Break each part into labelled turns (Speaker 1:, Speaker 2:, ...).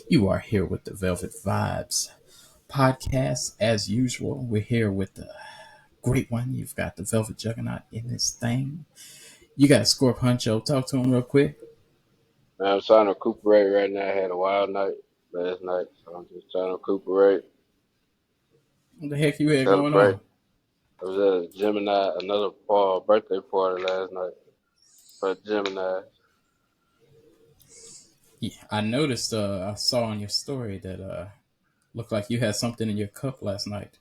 Speaker 1: You are here with the Velvet Vibes podcast. As usual, we're here with the great one. You've got the Velvet Juggernaut in this thing. You got Scorp Huncho. Talk to him real quick.
Speaker 2: Man, I'm trying to recuperate right now. I had a wild night last night, so I'm just trying to recuperate,
Speaker 1: What the heck you had going
Speaker 2: celebrate.
Speaker 1: on?
Speaker 2: I was at a Gemini, another birthday party last night for Gemini.
Speaker 1: Yeah, I noticed. I saw on your story that looked like you had something in your cup last night.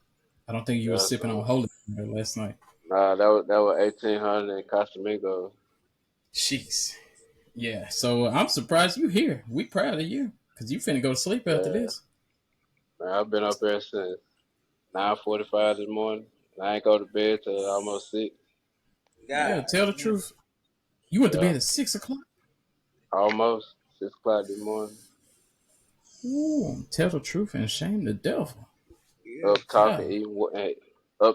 Speaker 1: I don't think you were
Speaker 2: Yeah,
Speaker 1: sipping on
Speaker 2: so
Speaker 1: holy water last night.
Speaker 2: that was 1800 in Casamigos.
Speaker 1: Jeez. Yeah. So I'm surprised you here. We proud of you because you finna go to sleep after
Speaker 2: Yeah,
Speaker 1: this.
Speaker 2: man, I've been up here since 9:45 this morning. And I ain't go to bed till almost 6.
Speaker 1: Yeah.
Speaker 3: God
Speaker 1: Tell the
Speaker 3: damn.
Speaker 1: truth. You went to
Speaker 2: Yeah,
Speaker 1: bed at 6 o'clock.
Speaker 2: almost 6 o'clock this morning.
Speaker 1: Ooh, tell the truth and shame the devil.
Speaker 3: Yeah.
Speaker 2: Up talking,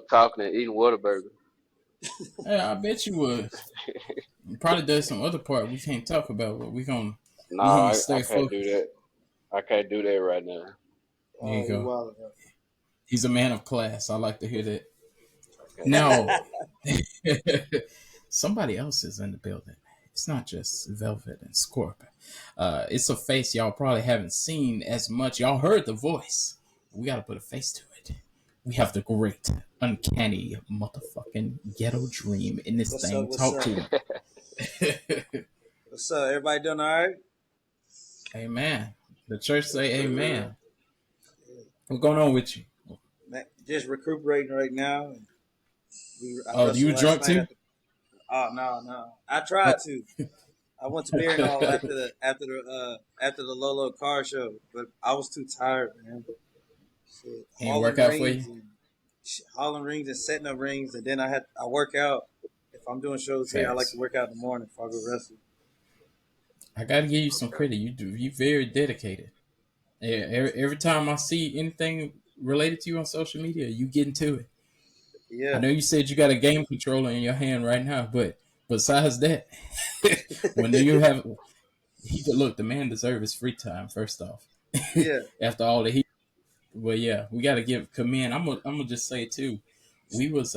Speaker 1: God,
Speaker 2: and eating Whataburger.
Speaker 1: yeah, I bet you was. You probably does some other part we can't talk about, but we
Speaker 2: Nah,
Speaker 1: gonna
Speaker 2: I
Speaker 1: stay
Speaker 2: can't do
Speaker 1: focused.
Speaker 2: that. I can't do that right now.
Speaker 1: There you
Speaker 3: Oh, you
Speaker 1: go.
Speaker 3: wild enough.
Speaker 1: He's a man of class. I like to hear that.
Speaker 2: I can't do
Speaker 1: Now,
Speaker 2: that.
Speaker 1: somebody else is in the building. It's not just Velvet and Scorp. It's a face y'all probably haven't seen as much. Y'all heard the voice. We got to put a face to it. We have the great, uncanny, motherfucking ghetto dream in this
Speaker 3: What's up?
Speaker 1: thing.
Speaker 3: What's
Speaker 1: Talk
Speaker 3: up?
Speaker 1: to him.
Speaker 3: What's up? Everybody doing all right?
Speaker 1: Amen. The church say
Speaker 2: Yes, sir.
Speaker 1: amen. What's going on with you?
Speaker 3: Man, just recuperating right now. I
Speaker 1: Oh, you
Speaker 3: wrestled
Speaker 1: were
Speaker 3: last
Speaker 1: drunk
Speaker 3: night
Speaker 1: too?
Speaker 3: at the. Oh no! I
Speaker 1: Oh.
Speaker 3: tried to. I went to Betrayal after the Lolo car show, but I was too tired, man. Shit,
Speaker 1: Ain't work out for you?
Speaker 3: hauling rings and setting up rings, and then I work out. If I'm doing shows here, I like to
Speaker 1: Facts.
Speaker 3: work out in the morning before I go wrestle.
Speaker 1: I gotta give you some credit. You very dedicated. Yeah, every time I see anything related to you on social media, you get into it. I
Speaker 3: Yeah,
Speaker 1: know you said you got a game controller in your hand right now, but besides that, when you have he look, the man deserves his free time first off.
Speaker 3: yeah.
Speaker 1: After all that he, well, yeah, we got to give commend. I'm gonna just say too, we was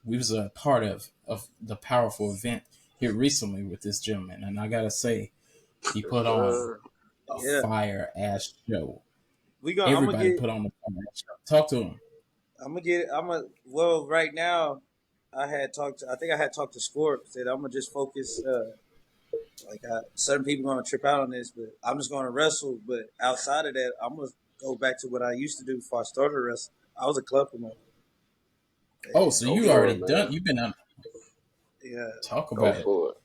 Speaker 1: we was a part of the powerful event here recently with this gentleman, and I gotta say he
Speaker 2: Yes,
Speaker 1: put on
Speaker 2: sir.
Speaker 1: a
Speaker 3: Yeah,
Speaker 1: fire ass show.
Speaker 3: we gonna. I'm gonna
Speaker 1: Everybody
Speaker 3: get.
Speaker 1: put on a fire ass show. Talk to him.
Speaker 3: I'm gonna get. I'm gonna. Well, right now, I think I had talked to Scorp. Said I'm gonna just focus. Certain people gonna trip out on this, but I'm just gonna wrestle. But outside of that, I'm gonna go back to what I used to do before I started wrestling. I was a club promoter.
Speaker 1: Oh,
Speaker 3: And
Speaker 1: so
Speaker 2: Go
Speaker 1: you
Speaker 2: for
Speaker 1: already
Speaker 2: it,
Speaker 1: done?
Speaker 2: man.
Speaker 1: You've been on.
Speaker 3: yeah,
Speaker 1: Talk
Speaker 2: Go
Speaker 1: about it.
Speaker 2: for it.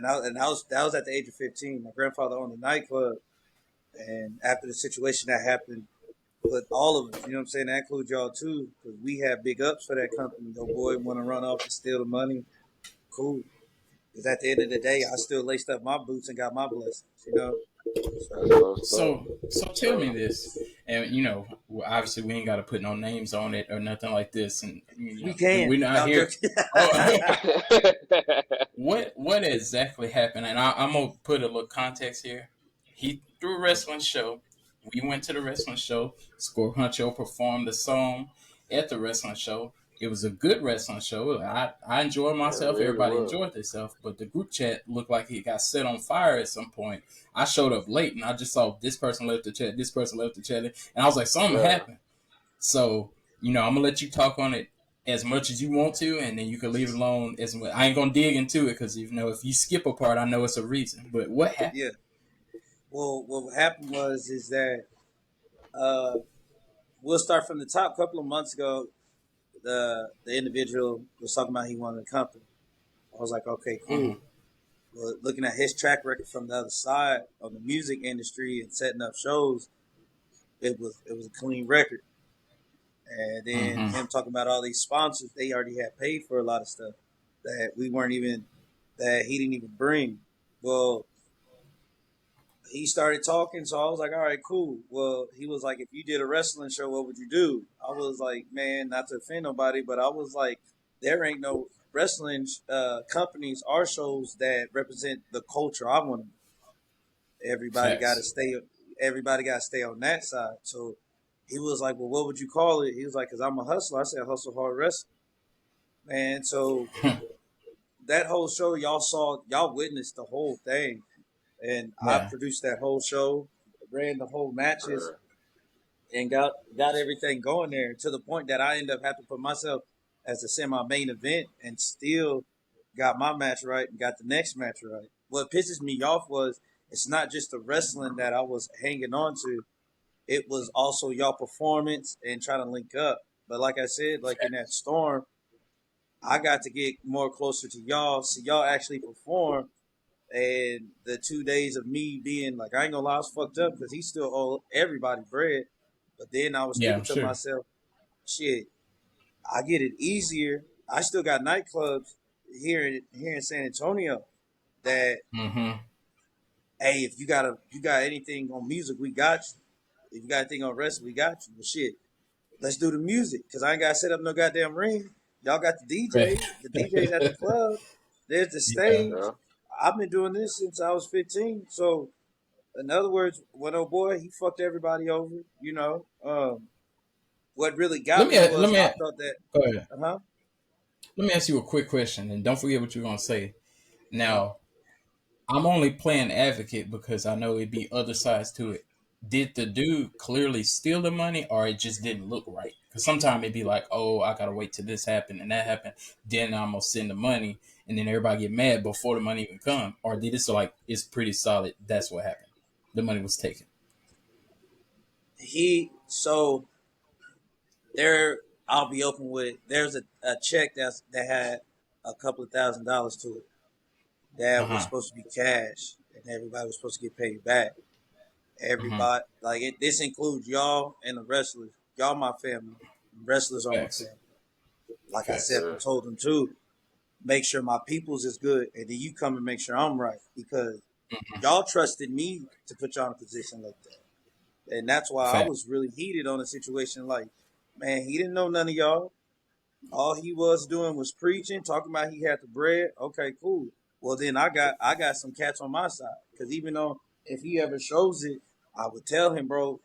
Speaker 3: that was at the age of 15. My grandfather owned a nightclub, and after the situation that happened, but all of us, you know what I'm saying? That includes y'all too, because we have big ups for that company. Your boy want to run off and steal the money. Cool. Because at the end of the day, I still laced up my boots and got my blessings, you know? So,
Speaker 2: That's what's up.
Speaker 1: So tell me this, and obviously we ain't got to put no names on it or nothing like this, and
Speaker 3: we can.
Speaker 1: we're not
Speaker 3: No, I'm
Speaker 1: here.
Speaker 3: joking.
Speaker 1: Oh, what exactly happened? And I'm gonna put a little context here. He threw a wrestling show. We went to the wrestling show. Score Huncho performed the song at the wrestling show. It was a good wrestling show. I enjoyed
Speaker 2: It
Speaker 1: myself.
Speaker 2: really
Speaker 1: Everybody
Speaker 2: was.
Speaker 1: enjoyed themselves. But the group chat looked like it got set on fire at some point. I showed up late and I just saw this person left the chat, this person left the chat, and I was like, something
Speaker 2: Yeah.
Speaker 1: happened. So I'm gonna let you talk on it as much as you want to, and then you can leave it alone. As much. I ain't gonna dig into it because if you skip a part, I know it's a reason. But what happened?
Speaker 3: Yeah. Well, what happened is that uh, we'll start from the top. A couple of months ago, the individual was talking about he wanted a company. I was like, okay,
Speaker 1: Mm-hmm.
Speaker 3: cool. But looking at his track record from the other side of the music industry and setting up shows, it was a clean record. And then
Speaker 1: Mm-hmm.
Speaker 3: him talking about all these sponsors, they already had paid for a lot of stuff that we weren't even that he didn't even bring. Well, he started talking, so I was like, all right, cool. Well, he was like, if you did a wrestling show, what would you do? I was like, man, not to offend nobody, but I was like, there ain't no wrestling companies or shows that represent the culture I want to. Everybody got to
Speaker 1: Facts.
Speaker 3: stay. everybody got to stay on that side. So he was like, "Well, what would you call it?" He was like, "Cause I'm a hustler." I said, "Hustle hard wrestling." Man, so that whole show, y'all witnessed the whole thing, and I
Speaker 1: Yeah.
Speaker 3: produced that whole show, ran the whole matches,
Speaker 2: Uh,
Speaker 3: and got everything going there to the point that I end up having to put myself as the semi-main event and still got my match right and got the next match right. What pisses me off was it's not just the wrestling that I was hanging on to; it was also y'all performance and trying to link up. But like I said, like in that storm, I got to get more closer to y'all, see y'all actually perform. And the 2 days of me being like, I ain't gonna lie, I was fucked up because he still owed everybody bread. But then I was
Speaker 1: Yeah,
Speaker 3: thinking
Speaker 1: I'm
Speaker 3: to
Speaker 1: sure.
Speaker 3: myself, shit, I get it easier. I still got nightclubs here in San Antonio that,
Speaker 1: Mm-hmm.
Speaker 3: hey, if you got anything on music, we got you. If you got anything on wrestling, we got you. Well, shit, let's do the music because I ain't got to set up no goddamn ring. Y'all got the
Speaker 1: Right.
Speaker 3: DJ. The DJ's at the club. There's the
Speaker 1: Yeah.
Speaker 3: stage.
Speaker 2: yeah.
Speaker 3: I've been doing this since I was 15. So, in other words, when old boy, he fucked everybody over, you know. What really
Speaker 1: Let
Speaker 3: got
Speaker 1: me
Speaker 3: me
Speaker 1: let
Speaker 3: was
Speaker 1: me
Speaker 3: I thought that,
Speaker 1: go ahead.
Speaker 3: huh?
Speaker 1: Let me ask you a quick question, and don't forget what you're gonna say.
Speaker 3: Uh-huh.
Speaker 1: Now, I'm only playing advocate because I know it'd be other sides to it. Did the dude clearly steal the money, or it just didn't look right? Because sometimes it'd be like, oh, I gotta wait till this happened and that happened, then I'm gonna send the money, and then everybody get mad before the money even come. Or did it so like it's pretty solid? That's what happened. The money was taken.
Speaker 3: So there, I'll be open with it. There's a check that had a couple of $1,000s to it
Speaker 1: Uh
Speaker 3: that was
Speaker 1: huh.
Speaker 3: supposed to be cash, and everybody was supposed to get paid back.
Speaker 1: Mm-hmm.
Speaker 3: Everybody, like this includes y'all and the wrestlers. Y'all my family. Wrestlers are my
Speaker 1: Facts.
Speaker 3: family. Like I said,
Speaker 1: Facts.
Speaker 3: I
Speaker 2: Uh,
Speaker 3: told them too. Make sure my people's is good, and then you come and make sure I'm right because y'all trusted me to put y'all in a position like that, and that's why I
Speaker 1: Facts.
Speaker 3: was really heated on the situation. Like, man, he didn't know none of y'all. All he was doing was preaching, talking about he had the bread. Okay, cool. Well, then I got some cats on my side because even though if he ever shows it, I would tell him, bro,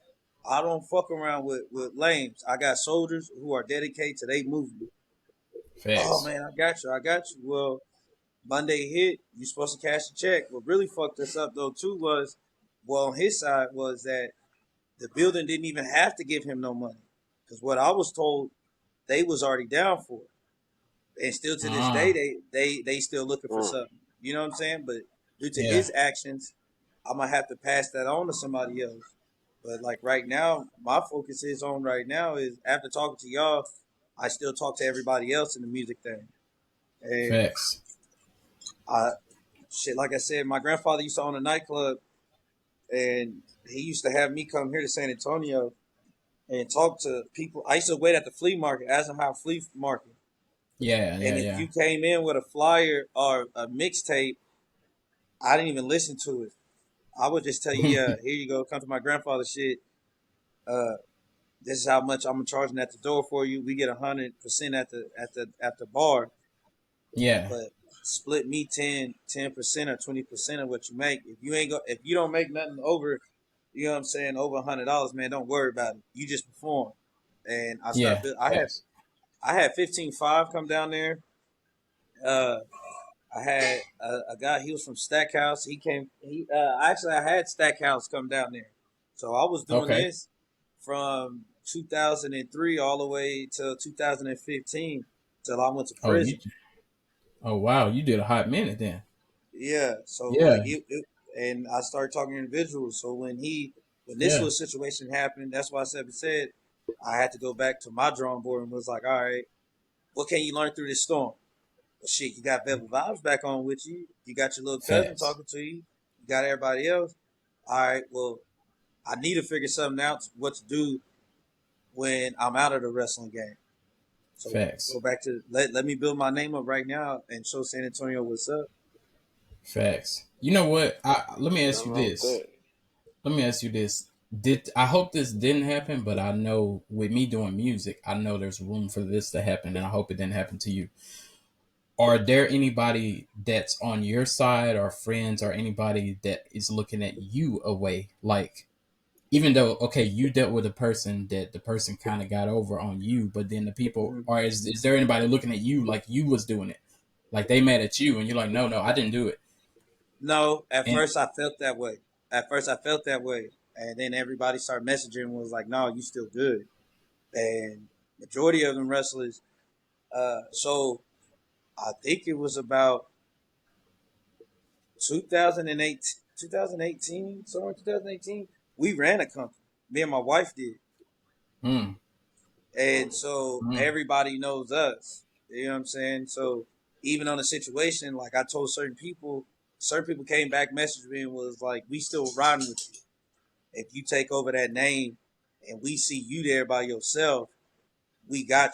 Speaker 3: I don't fuck around with lames. I got soldiers who are dedicated to their movement. Oh
Speaker 1: Facts.
Speaker 3: man, I got you. Well, Monday hit, you supposed to cash the check. What really fucked us up though too was, well, on his side was that the building didn't even have to give him no money because what I was told they was already down for it, and still to this day
Speaker 1: Ah.
Speaker 3: they still looking for
Speaker 2: mm,
Speaker 3: something. You know what I'm saying? But due to
Speaker 1: Yeah.
Speaker 3: his actions, I'm gonna have to pass that on to somebody else. But like right now, my focus is on right now is after talking to y'all, I still talk to everybody else in the music thing, and
Speaker 1: Facts.
Speaker 3: I shit, like I said, my grandfather used to own a nightclub, and he used to have me come here to San Antonio and talk to people. I used to wait at the flea market, Eisenhower Flea Market,
Speaker 1: Yeah.
Speaker 3: and
Speaker 1: Yeah.
Speaker 3: if
Speaker 1: Yeah.
Speaker 3: you came in with a flyer or a mixtape, I didn't even listen to it. I would just tell you, yeah, here you go, come to my grandfather's shit. Uh, this is how much I'm charging at the door for you. We get 100% at the bar,
Speaker 1: Yeah.
Speaker 3: but split me 10% or 20% of what you make. If you don't make nothing over, you know what I'm saying, over $100, man, don't worry about it. You just perform. And I
Speaker 1: Yeah.
Speaker 3: started.
Speaker 1: Facts.
Speaker 3: I had 15.5 come down there. Uh, I had a guy. He was from Stackhouse. He came. Actually I had Stackhouse come down there. So I was doing
Speaker 1: Okay.
Speaker 3: this from 2003 all the way to 2015 till I went to
Speaker 1: Oh, you.
Speaker 3: prison.
Speaker 1: Oh, wow. You did a hot minute then.
Speaker 3: Yeah. So like
Speaker 1: Yeah.
Speaker 3: and I started talking to individuals. So when this
Speaker 1: Yeah.
Speaker 3: little situation happened, that's why I said I had to go back to my drawing board and was like, all right, what can you learn through this storm? Well, shit, you got Bevel Vibes back on with you. You got your little cousin
Speaker 1: Facts.
Speaker 3: talking to you. You got everybody else. All right, well, I need to figure something out what to do when I'm out of the wrestling game. So
Speaker 1: Facts.
Speaker 3: go back to let me build my name up right now and show San Antonio what's up.
Speaker 1: Facts. You know what? Let me ask
Speaker 2: nothing
Speaker 1: you
Speaker 2: wrong with
Speaker 1: this.
Speaker 2: that.
Speaker 1: Let me ask you this. Did I hope this didn't happen, but I know with me doing music, I know there's room for this to happen, and I hope it didn't happen to you. Are there anybody that's on your side, or friends, or anybody that is looking at you away? Like, even though okay, you dealt with a person that the person kind of got over on you, but then the people,
Speaker 3: Mhm.
Speaker 1: or is there anybody looking at you like you was doing it, like they mad at you and you're like, no, I didn't do it.
Speaker 3: No, at
Speaker 1: And
Speaker 3: first I felt that way. At first I felt that way, and then everybody started messaging and was like, "No, you still good." And majority of them wrestlers. So I think it was about 2008, 2018, somewhere 2018. We ran a company. Me and my wife did,
Speaker 1: mm,
Speaker 3: and so
Speaker 1: mm,
Speaker 3: everybody knows us. You know what I'm saying? So even on a situation, like I told certain people came back, messaged me, and was like, "We still riding with you. If you take over that name, and we see you there by yourself, we got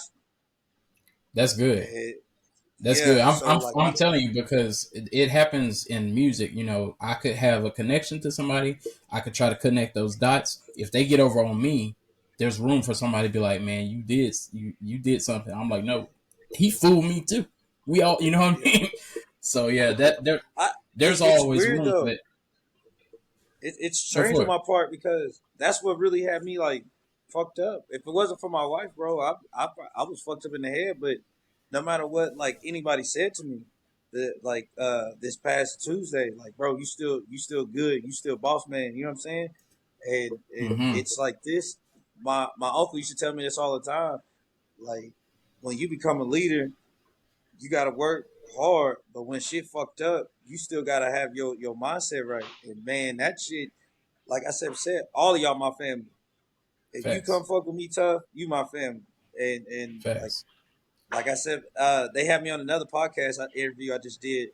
Speaker 1: that's good.
Speaker 3: you."
Speaker 1: That's good.
Speaker 3: Yeah. So like
Speaker 1: I'm telling you because it happens in music. You know, I could have a connection to somebody. I could try to connect those dots. If they get over on me, there's room for somebody to be like, "Man, you did something." I'm like, "No, he fooled me too." We all, you know what I
Speaker 3: yeah,
Speaker 1: mean? So yeah, that
Speaker 3: I
Speaker 1: there's
Speaker 3: it's
Speaker 1: always
Speaker 3: weird
Speaker 1: room for
Speaker 3: though.
Speaker 1: that.
Speaker 3: It's
Speaker 1: Go
Speaker 3: strange
Speaker 1: for
Speaker 3: on
Speaker 1: it.
Speaker 3: my part because that's what really had me like fucked up. If it wasn't for my wife, bro, I was fucked up in the head. But no matter what, like anybody said to me, this past Tuesday, like bro, you still good, you still boss man. You know what I'm saying? And
Speaker 1: Mm-hmm.
Speaker 3: it's like this. My uncle used to tell me this all the time. Like when you become a leader, you got to work hard, but when shit fucked up, you still got to have your mindset right. And man, that shit, like I said, all of y'all my family. If you
Speaker 1: Facts.
Speaker 3: come fuck with me tough, you my family. And
Speaker 1: Facts.
Speaker 3: like I said, they had me on another podcast interview I just did,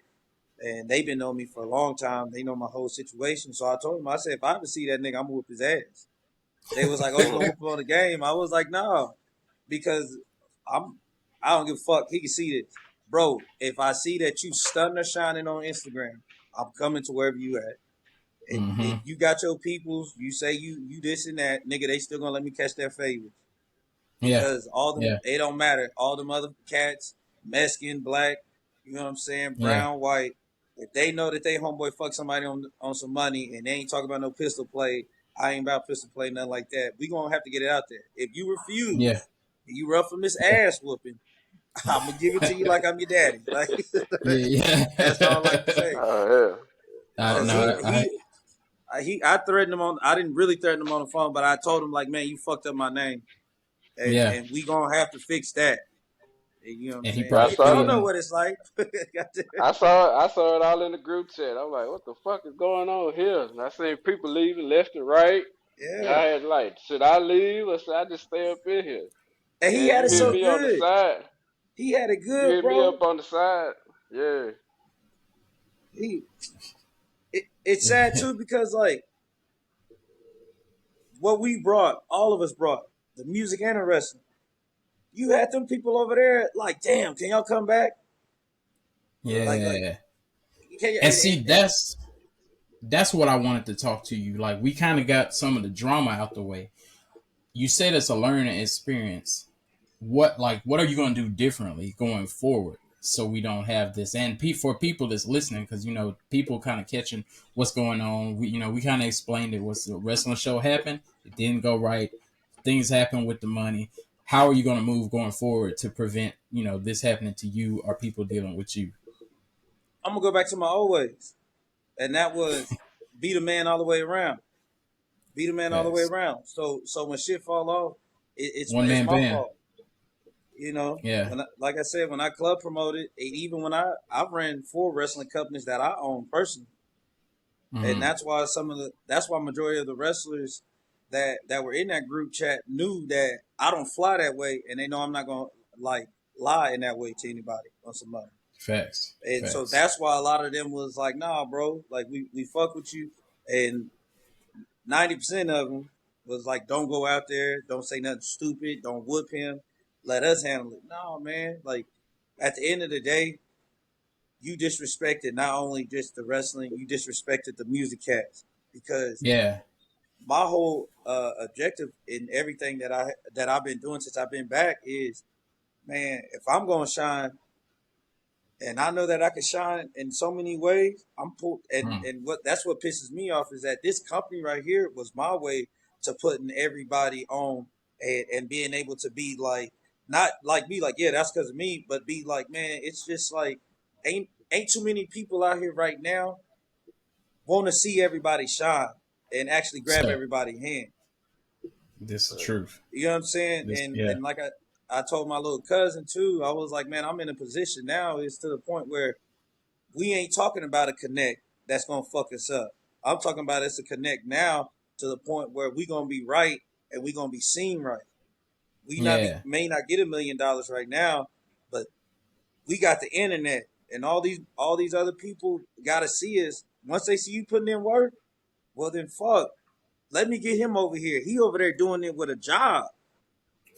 Speaker 3: and they've been knowing me for a long time. They know my whole situation. So I told them, I said, if I ever see that nigga, I'm gonna whoop his ass. They was like, "Oh, you gonna whoop him on the game?" I was like, "No," because I'm I don't give a fuck. He can see this, bro. If I see that you stunning or shining on Instagram, I'm coming to wherever you at. If
Speaker 1: Mm-hmm.
Speaker 3: you got your peoples, you say you this and that, nigga, they still gonna let me catch their favors
Speaker 1: Yeah.
Speaker 3: because all them
Speaker 1: Yeah.
Speaker 3: it don't matter. All them other cats, Mexican, black, you know what I'm saying,
Speaker 1: Yeah.
Speaker 3: brown, white. If they know that they homeboy fuck somebody on some money and they ain't talking about no pistol play, I ain't about pistol play, nothing like that. We gonna have to get it out there. If you
Speaker 1: Yeah.
Speaker 3: refuse, and you rough from this
Speaker 1: Yeah.
Speaker 3: ass whooping, I'm gonna give it to you like I'm your daddy. Like
Speaker 1: Yeah.
Speaker 3: that's all I like to
Speaker 1: Yeah.
Speaker 3: say.
Speaker 2: Oh
Speaker 3: Cause
Speaker 1: No,
Speaker 2: yeah.
Speaker 3: I threatened him on. I didn't really threaten him on the phone, but I told him like, man, you fucked up my name,
Speaker 1: yeah.
Speaker 3: and we gonna have to fix that. And you know what I'm
Speaker 1: And he
Speaker 3: saying?
Speaker 2: But
Speaker 1: probably
Speaker 3: Y'all
Speaker 1: feel
Speaker 3: know
Speaker 1: me.
Speaker 3: what it's like.
Speaker 2: I saw it all in the group chat. I'm like, what the fuck is going on here? And I seen people leaving left and right. And
Speaker 3: Yeah,
Speaker 2: I had like, should I leave or should I just stay up in here?
Speaker 3: and he
Speaker 2: And
Speaker 3: had
Speaker 2: you
Speaker 3: it
Speaker 2: hear
Speaker 3: so
Speaker 2: me on the
Speaker 3: good.
Speaker 2: side.
Speaker 3: He had it
Speaker 2: You
Speaker 3: good,
Speaker 2: hear me
Speaker 3: bro.
Speaker 2: up on the side. Yeah.
Speaker 3: He it's sad too because like what we brought, all of us brought the music and the wrestling. You had them people over there like, damn, can y'all come back? Like
Speaker 1: Yeah.
Speaker 3: can you,
Speaker 1: And see, that's what I wanted to talk to you. Like we kind of got some of the drama out the way. You said it's a learning experience. What are you going to do differently going forward so we don't have this? And for people that's listening, because you know people kind of catching what's going on. We kind of explained it. Was the wrestling show happened? It didn't go right. Things happen with the money. How are you going to move going forward to prevent this happening to you or people dealing with you?
Speaker 3: I'm gonna go back to my old ways, and that was beat a man all the way around. Beat a man all the way
Speaker 1: Facts.
Speaker 3: around. So when shit fall off,
Speaker 1: One
Speaker 3: it's
Speaker 1: man
Speaker 3: my
Speaker 1: band.
Speaker 3: fault. You know,
Speaker 1: Yeah.
Speaker 3: like I said, when I club promoted, and even when I ran 4 wrestling companies that I own personally, and
Speaker 1: Mm-hmm.
Speaker 3: that's why majority of the wrestlers that were in that group chat knew that I don't fly that way, and they know I'm not gonna like lie in that way to anybody on somebody.
Speaker 1: Facts.
Speaker 3: And so
Speaker 1: Facts.
Speaker 3: that's why a lot of them was like, nah, bro, like we fuck with you. And 90% of them was like, don't go out there, don't say nothing stupid, don't whoop him, let us handle it. No, man, like at the end of the day, you disrespected not only just the wrestling, you disrespected the music cats because
Speaker 1: Yeah.
Speaker 3: my whole objective in everything that I've been doing since I've been back is, man, if I'm gonna shine, and I know that I can shine in so many ways. I'm pulled,
Speaker 1: Mm.
Speaker 3: and what that's what pisses me off is that this company right here was my way to putting everybody on and being able to be like, not like be like, yeah, that's because of me, but be like, man, it's just like ain't too many people out here right now want to see everybody shine and actually grab
Speaker 1: So
Speaker 3: everybody's hand.
Speaker 1: this is the truth.
Speaker 3: You know what I'm saying?
Speaker 1: This,
Speaker 3: And
Speaker 1: yeah,
Speaker 3: and like I told my little cousin too, I was like, man, I'm in a position now. It's to the point where we ain't talking about a connect that's gonna fuck us up. I'm talking about it's a connect now to the point where we gonna be right and we gonna be seen right. We not be,
Speaker 1: yeah,
Speaker 3: may not get $1 million right now, but we got the internet and all these other people gotta see us. Once they see you putting in work, well then fuck. Let me get him over here. He over there doing it with a job.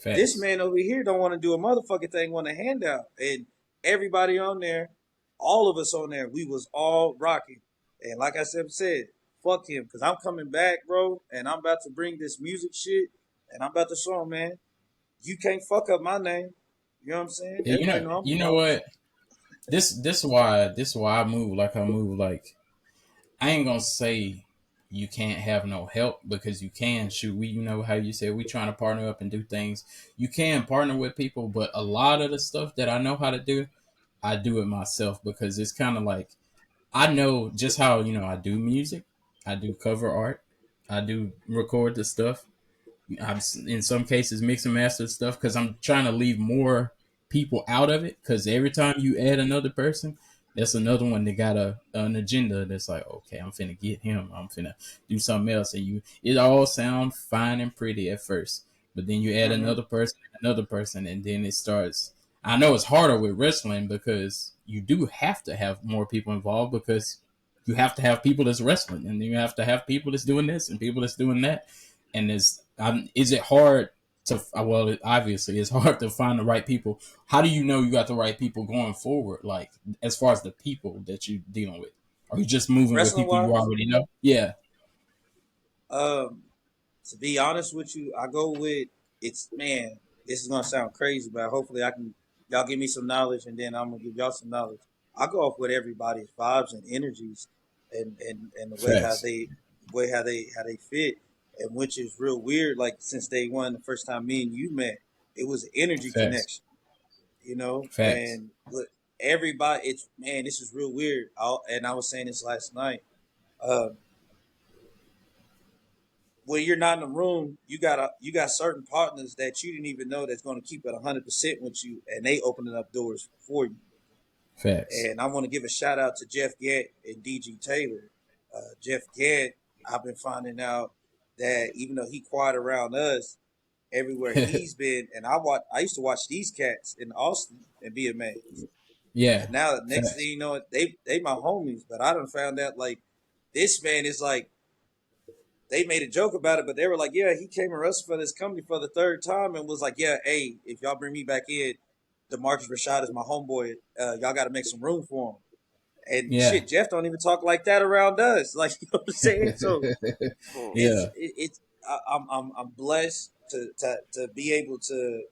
Speaker 3: This
Speaker 1: facts.
Speaker 3: man over here don't want to do a motherfucking thing, want a handout. And everybody on there, all of us on there, we was all rocking. And like I said, fuck him, cause I'm coming back, bro, and I'm about to bring this music shit, and I'm about to show him, man, you can't fuck up my name. You know what I'm saying?
Speaker 1: Yeah,
Speaker 3: Everybody know I'm
Speaker 1: you
Speaker 3: a
Speaker 1: know
Speaker 3: boss.
Speaker 1: what? This is why I move like I move. Like I ain't gonna say you can't have no help because you can. Shoot, we you know how you said we trying to partner up and do things. You can partner with people, but a lot of the stuff that I know how to do, I do it myself because it's kind of like I know just how I do music, I do cover art, I do record the stuff. I'm in some cases mix and master stuff because I'm trying to leave more people out of it. Because every time you add another person, that's another one that got an agenda that's like, okay, I'm finna get him. I'm finna do something else, and it all sounds fine and pretty at first, but then you add
Speaker 3: Mm-hmm.
Speaker 1: another person, and then it starts. I know it's harder with wrestling because you do have to have more people involved because you have to have people that's wrestling, and then you have to have people that's doing this and people that's doing that, and is it hard to well obviously it's hard to find the right people. How do you know you got the right people going forward, like as far as the people that you're dealing with? Are you just moving with
Speaker 3: Wrestling
Speaker 1: people you
Speaker 3: wise,
Speaker 1: already know? Yeah.
Speaker 3: um, to be honest with you, I go with it's man. This is gonna sound crazy, but hopefully I can y'all give me some knowledge, and then I'm gonna give y'all some knowledge. I go off with everybody's vibes and energies, and the way how
Speaker 1: Facts.
Speaker 3: they how they fit, and which is real weird. Like since day one, the first time me and you met, it was an energy
Speaker 1: Facts.
Speaker 3: connection, you know.
Speaker 1: Facts.
Speaker 3: And look, everybody, it's man, this is real weird. And I was saying this last night. Um, when you're not in the room, you got certain partners that you didn't even know that's going to keep it 100% with you, and they opening up doors for you.
Speaker 1: Facts.
Speaker 3: And I want to give a shout out to Jeff Gant and DG Taylor. Jeff Gant, I've been finding out that even though he quiet around us, everywhere he's been, and I used to watch these cats in Austin and be amazed.
Speaker 1: Yeah.
Speaker 3: And now, next thing
Speaker 1: Facts.
Speaker 3: you know, they my homies, but I done found out like this man is like they made a joke about it, but they were like, yeah, he came and wrestled for this company for the third time and was like, yeah, hey, if y'all bring me back in, Damarkus Rashad is my homeboy. Y'all got to make some room for him. And
Speaker 1: Yeah.
Speaker 3: shit, Jeff don't even talk like that around us. Like, you know what I'm saying? So
Speaker 2: Hmm.
Speaker 1: Yeah.
Speaker 3: it's I'm blessed to be able to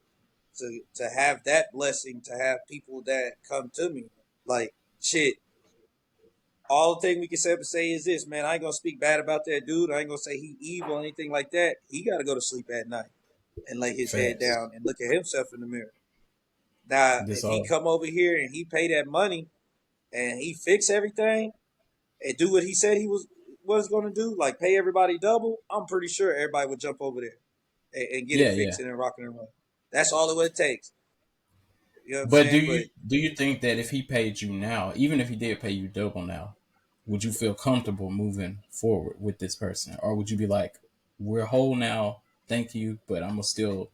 Speaker 3: have that blessing, to have people that come to me. Like shit, all the thing we can say is this, man. I ain't gonna speak bad about that dude. I ain't gonna say he evil or anything like that. He got to go to sleep at night and lay his head
Speaker 1: Facts.
Speaker 3: down and look at himself in the mirror. Now,
Speaker 1: This
Speaker 3: if he
Speaker 1: all.
Speaker 3: come over here and he pay that money and he fix everything and do what he said he was going to do, like pay everybody double, I'm pretty sure everybody would jump over there and get it
Speaker 1: Yeah. Yeah.
Speaker 3: fixed and rocking and rolling. That's all it takes. You know what I'm
Speaker 1: But do
Speaker 3: saying? But
Speaker 1: you do you think that if he paid you now, even if he did pay you double now, would you feel comfortable moving forward with this person, or would you be like, "We're whole now, thank you, but I'm gonna still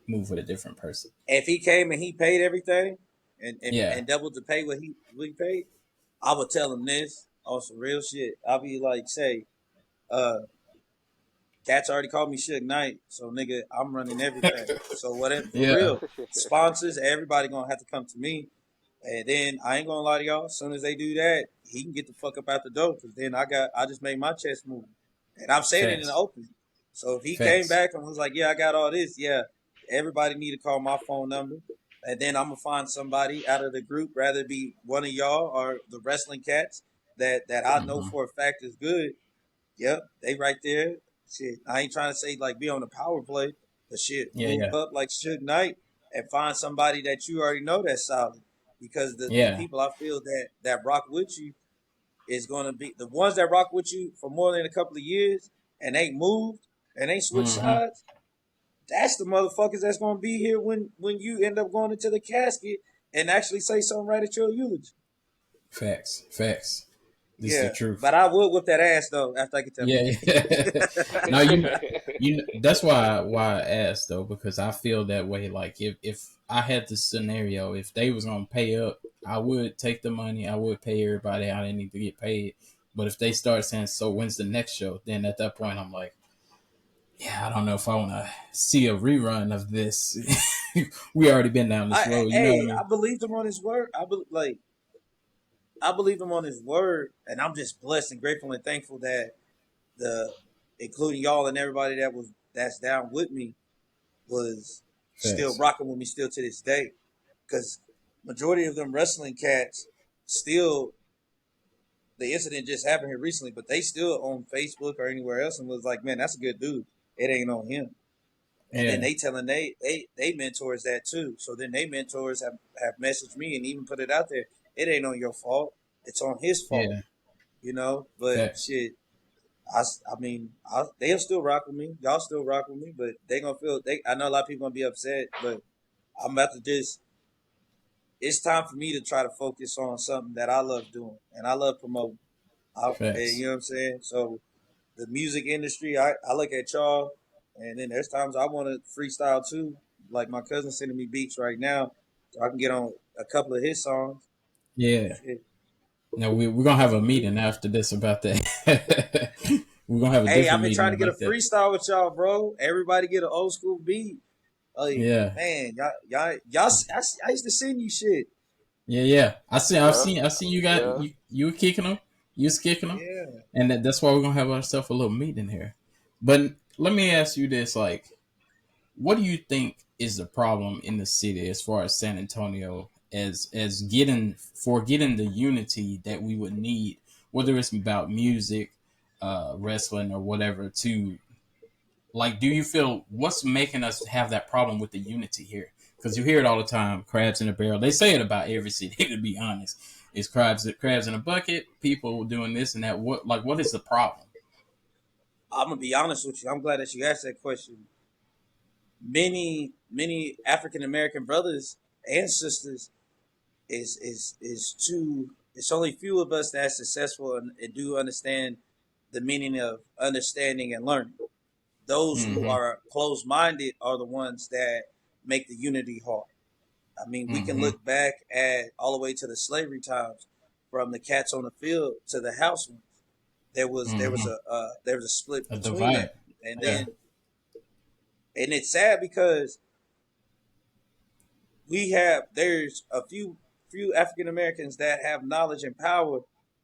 Speaker 1: move with a different person"?
Speaker 3: if he came and he paid everything
Speaker 1: Yeah.
Speaker 3: and doubled the pay what he paid, I would tell him this on some real shit. I'll be like, say, uh, Cats already called me Suge Knight, so nigga, I'm running everything. So whatever, for
Speaker 1: Yeah.
Speaker 3: real, sponsors, everybody gonna have to come to me. And then I ain't gonna lie to y'all. As soon as they do that, he can get the fuck up out the door. Cause then I just made my chest move, and I'm saying it in the
Speaker 1: Facts.
Speaker 3: open. So if he came
Speaker 1: Facts.
Speaker 3: back and was like, "Yeah, I got all this," yeah, everybody need to call my phone number, and then I'm gonna find somebody out of the group, rather it be one of y'all or the wrestling cats that I know
Speaker 1: Hmm.
Speaker 3: for a fact is good. Yep, they right there. shit, I ain't trying to say like be on the power play, but shit,
Speaker 1: Yeah,
Speaker 3: move
Speaker 1: yeah,
Speaker 3: up like Suge Knight and find somebody that you already know that's solid. Because the
Speaker 1: yeah.
Speaker 3: people I feel that rock with you is going to be the ones that rock with you for more than a couple of years and ain't moved and ain't switched
Speaker 1: Mm-hmm.
Speaker 3: sides. That's the motherfuckers that's going to be here when you end up going into the casket and actually say something right at your eulogy.
Speaker 1: Facts, facts. This is the
Speaker 3: Yeah,
Speaker 1: truth.
Speaker 3: but I would whip that ass though after I get that
Speaker 1: Yeah,
Speaker 3: money.
Speaker 1: yeah. No, that's why I asked though, because I feel that way. Like if I had this scenario, if they was gonna pay up, I would take the money. I would pay everybody. I didn't need to get paid. But if they start saying, "So when's the next show?" Then at that point, I'm like, yeah, I don't know if I want to see a rerun of this. We already been down this road. You know what I
Speaker 3: I
Speaker 1: mean?
Speaker 3: believed him on his word. I believed him on his word, and I'm just blessed and grateful and thankful that the, including y'all and everybody that's down with me, was still
Speaker 1: Facts.
Speaker 3: rocking with me still to this day. Because majority of them wrestling cats still, the incident just happened here recently, but they still on Facebook or anywhere else and was like, man, that's a good dude. It ain't on him. And then
Speaker 1: Yeah,
Speaker 3: they telling they mentors that too. So then they mentors have messaged me and even put it out there. It ain't on your fault. It's on his fault.
Speaker 1: yeah.
Speaker 3: You know. But
Speaker 1: Facts.
Speaker 3: shit, I mean, they'll still rock with me. Y'all still rock with me, but they gonna feel. I know a lot of people gonna be upset, but I'm about to just. It's time for me to try to focus on something that I love doing and I love promoting.
Speaker 1: Facts.
Speaker 3: You know what I'm saying? So the music industry, I look at y'all, and then there's times I want to freestyle too. Like my cousin sending me beats right now, so I can get on a couple of his songs.
Speaker 1: Yeah.
Speaker 3: Shit.
Speaker 1: No, we're gonna have a meeting after this about that. We're gonna have a
Speaker 3: Hey, I've
Speaker 1: different
Speaker 3: been trying
Speaker 1: meeting
Speaker 3: to get a
Speaker 1: about that.
Speaker 3: freestyle with y'all, bro. Everybody get an old school beat. Like,
Speaker 1: Yeah,
Speaker 3: man, I used to send you shit.
Speaker 1: yeah, yeah.
Speaker 2: yeah,
Speaker 1: I seen you got
Speaker 2: yeah.
Speaker 1: you were kicking them, you was kicking them,
Speaker 3: Yeah,
Speaker 1: and that's why we're gonna have ourselves a little meeting here. But let me ask you this: like, what do you think is the problem in the city as far as San Antonio as getting the unity that we would need, whether it's about music, wrestling, or whatever, to like, do you feel what's making us have that problem with the unity here? Because you hear it all the time, crabs in a barrel. They say it about every city. To be honest, it's crabs in a bucket. People doing this and that. What is the problem?
Speaker 3: I'm gonna be honest with you. I'm glad that you asked that question. Many African American brothers and sisters is too. It's only few of us that's successful and do understand the meaning of understanding and learning. Those who
Speaker 1: Mm-hmm.
Speaker 3: are closed minded are the ones that make the unity hard. I mean, we can
Speaker 1: Mm-hmm.
Speaker 3: look back at all the way to the slavery times, from the cats on the field to the house ones.
Speaker 1: Mm-hmm.
Speaker 3: There was a split
Speaker 1: A
Speaker 3: between
Speaker 1: divide.
Speaker 3: that, and
Speaker 1: Yeah.
Speaker 3: then and it's sad because there's a few African Americans that have knowledge and power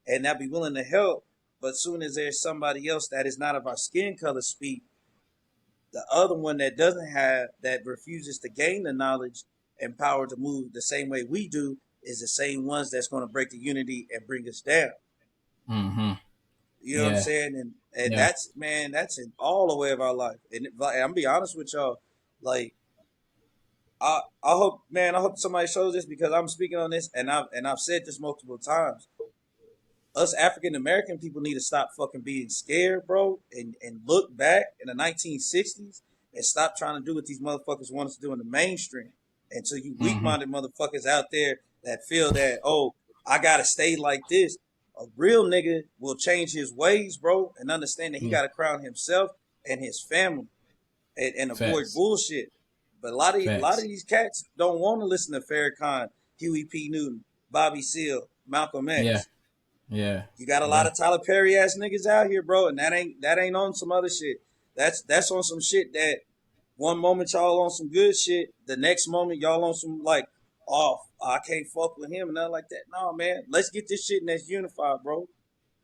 Speaker 3: and that be willing to help, but soon as there's somebody else that is not of our skin color speak, the other one that doesn't have that refuses to gain the knowledge and power to move the same way we do is the same ones that's going to break the unity and bring us down.
Speaker 1: Mm-hmm.
Speaker 3: You know what I'm
Speaker 1: Yeah.
Speaker 3: saying? And
Speaker 1: Yeah.
Speaker 3: that's, man, that's in all the way of our life. And like, I'm gonna be honest with y'all, like I hope, man, I hope somebody shows this because I'm speaking on this and I've said this multiple times. Us African American people need to stop fucking being scared, bro, and look back in the 1960s and stop trying to do what these motherfuckers want us to do in the mainstream. And so you weak
Speaker 1: Mm-hmm.
Speaker 3: minded motherfuckers out there that feel that, oh, I gotta stay like this. A real nigga will change his ways, bro, and understand that he
Speaker 1: Yeah.
Speaker 3: gotta crown himself and his family and avoid
Speaker 1: Facts.
Speaker 3: bullshit. But a lot of
Speaker 1: Facts.
Speaker 3: these cats don't want to listen to Farrakhan, Huey P. Newton, Bobby Seale, Malcolm
Speaker 1: Yeah.
Speaker 3: X.
Speaker 1: Yeah.
Speaker 3: You got a lot
Speaker 1: Yeah.
Speaker 3: of Tyler Perry ass niggas out here, bro, and that ain't on some other shit. That's on some shit that one moment y'all on some good shit, the next moment y'all on some like, oh, I can't fuck with him and nothing like that. No, man, let's get this shit and let's unified, bro.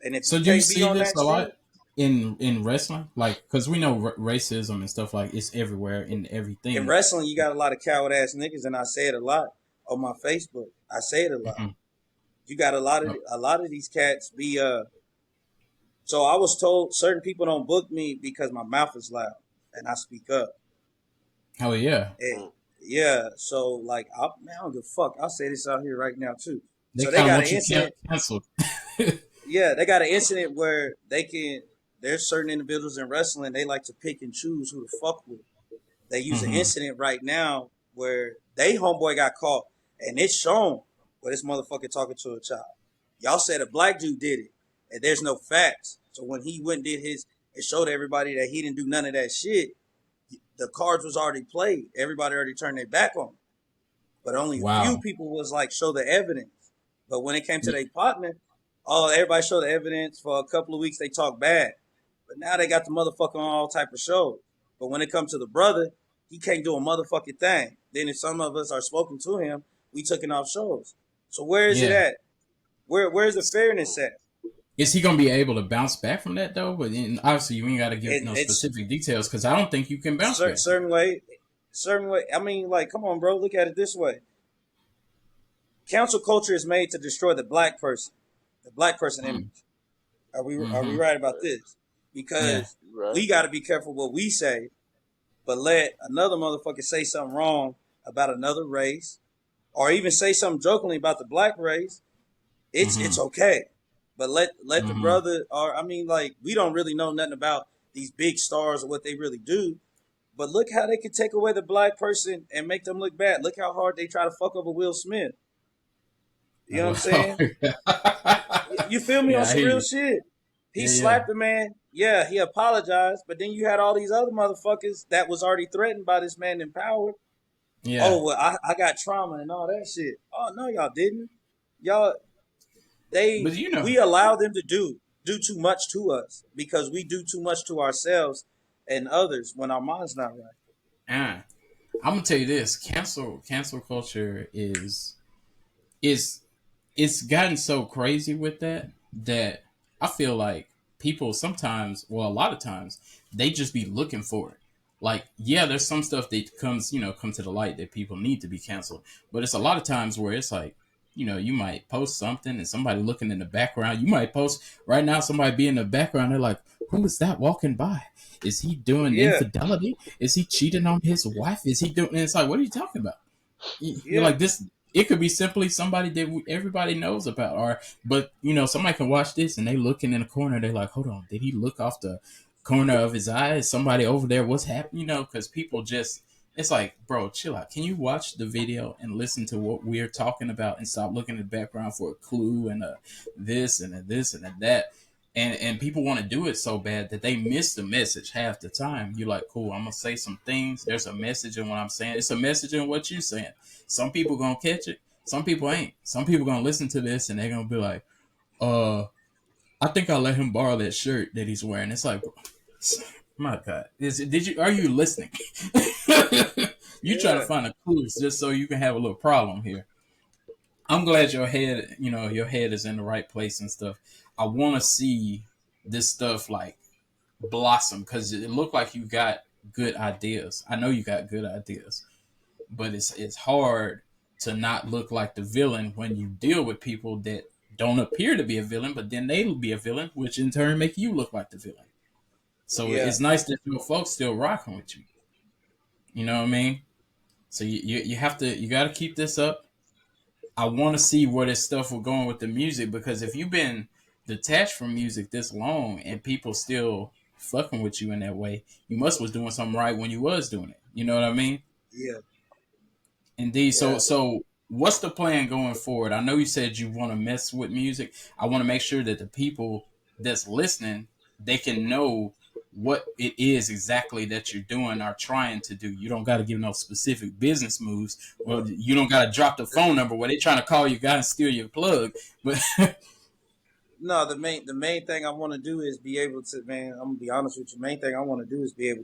Speaker 3: And if
Speaker 1: So
Speaker 3: you
Speaker 1: do you
Speaker 3: can't be
Speaker 1: see
Speaker 3: on
Speaker 1: this
Speaker 3: that
Speaker 1: a
Speaker 3: shit,
Speaker 1: lot in wrestling? Like, because we know racism and stuff like it's everywhere in
Speaker 3: in
Speaker 1: everything.
Speaker 3: wrestling, you got a lot of coward ass niggas, and I say it a lot on my Facebook. I say it a lot.
Speaker 1: Mm-hmm.
Speaker 3: You got a lot of these cats be So I was told certain people don't book me because my mouth is loud and I speak up.
Speaker 1: Oh yeah,
Speaker 3: And yeah, so like, man, I don't give a fuck. I'll say this out here right now too.
Speaker 1: they
Speaker 3: So they
Speaker 1: kind of
Speaker 3: got an
Speaker 1: want you
Speaker 3: incident.
Speaker 1: canceled.
Speaker 3: Yeah, they got an incident where they can. There's certain individuals in wrestling they like to pick and choose who to fuck with. They use an
Speaker 1: Hmm.
Speaker 3: incident right now where they homeboy got caught, and it's shown where this motherfucker talking to a child. Y'all said a black dude did it, and there's no facts. So when he went and did his, it showed everybody that he didn't do none of that shit. The cards was already played. Everybody already turned their back on him. But only a few
Speaker 1: Wow.
Speaker 3: people was like show the evidence. But when it came to
Speaker 1: Yeah.
Speaker 3: their partner, oh, everybody showed the evidence for a couple of weeks. They talk bad, but now they got the motherfucker on all type of shows. But when it comes to the brother, he can't do a motherfucking thing. Then if some of us are spoken to him, we took him off shows. So where is it
Speaker 1: Yeah.
Speaker 3: at? Where's the fairness at?
Speaker 1: Is he gonna be able to bounce back from that though? But obviously, you ain't got to give no
Speaker 3: It's
Speaker 1: specific details because I don't think you can bounce back from
Speaker 3: certain way, certain way. I mean, like, come on, bro. Look at it this way: cancel culture is made to destroy the black person
Speaker 1: it.
Speaker 3: image. Are we
Speaker 1: Mm-hmm.
Speaker 3: right about this?
Speaker 1: Yeah.
Speaker 3: Because
Speaker 2: Right.
Speaker 3: we got to be careful what we say, but let another motherfucker say something wrong about another race, or even say something jokingly about the black race. It's
Speaker 1: Mm-hmm.
Speaker 3: okay, but let the
Speaker 1: Mm-hmm.
Speaker 3: brother, or I mean, like, we don't really know nothing about these big stars or what they really do. But look how they can take away the black person and make them look bad. Look how hard they try to fuck over Will Smith. You know what I'm
Speaker 1: Well,
Speaker 3: saying? You feel me on
Speaker 1: yeah, I
Speaker 3: some
Speaker 1: hear
Speaker 3: real
Speaker 1: you.
Speaker 3: shit? He
Speaker 1: Yeah, yeah,
Speaker 3: slapped the man. Yeah, he apologized, but then you had all these other motherfuckers that was already threatened by this man in power.
Speaker 1: yeah.
Speaker 3: Oh, well, I got trauma and all that shit. Oh no, y'all didn't. Y'all,
Speaker 1: But you know,
Speaker 3: we allow them to do too much to us because we do too much to ourselves and others when our mind's not right.
Speaker 1: uh, I'm gonna tell you this: cancel culture is it's gotten so crazy with that I feel like people sometimes, well, a lot of times, they just be looking for it. Like, yeah, there's some stuff that come to the light that people need to be canceled, but it's a lot of times where it's like, you might post something and somebody looking in the background. You might post right now, somebody be in the background. They're like, "Who is that walking by? Is he doing
Speaker 3: Yeah,
Speaker 1: infidelity? Is he cheating on his wife? Is he doing?" And it's like, what are you talking about? You're
Speaker 3: yeah,
Speaker 1: like this. It could be simply somebody that everybody knows about, or but somebody can watch this and they looking in the corner. They're like, hold on, did he look off the corner of his eye? Is somebody over there? What's happening? Because people just, it's like, bro, chill out. Can you watch the video and listen to what we're talking about and stop looking in the background for a clue and a this and a this and a that? And people want to do it so bad that they miss the message half the time. You're like, cool, I'm gonna say some things. There's a message in what I'm saying. It's a message in what you're saying. Some people gonna catch it. Some people ain't. Some people gonna listen to this and they're gonna be like, I think I'll let him borrow that shirt that he's wearing. It's like, my God, are you listening? You try to
Speaker 3: yeah,
Speaker 1: find a clue just so you can have a little problem here. I'm glad your head is in the right place and stuff. I want to see this stuff like blossom because it looked like you got good ideas. I know you got good ideas, but it's hard to not look like the villain when you deal with people that don't appear to be a villain, but then they'll be a villain, which in turn make you look like the villain. So
Speaker 3: yeah,
Speaker 1: it's nice that your folks still rocking with you. You know what I mean? So you have to you got to keep this up. I want to see where this stuff will going with the music because if you've been detached from music this long and people still fucking with you in that way, you must was doing something right when you was doing it. You know what I mean?
Speaker 3: yeah.
Speaker 1: Indeed. So
Speaker 2: Yeah.
Speaker 1: so what's the plan going forward? I know you said you want to mess with music. I want to make sure that the people that's listening, they can know what it is exactly that you're doing or trying to do. You don't got to give no specific business moves. Well, you don't got to drop the phone number where they trying to call you guys and steal your plug. But
Speaker 3: No, the main thing I want to do is be able to, man. I'm gonna be honest with you. Main thing I want to do is be able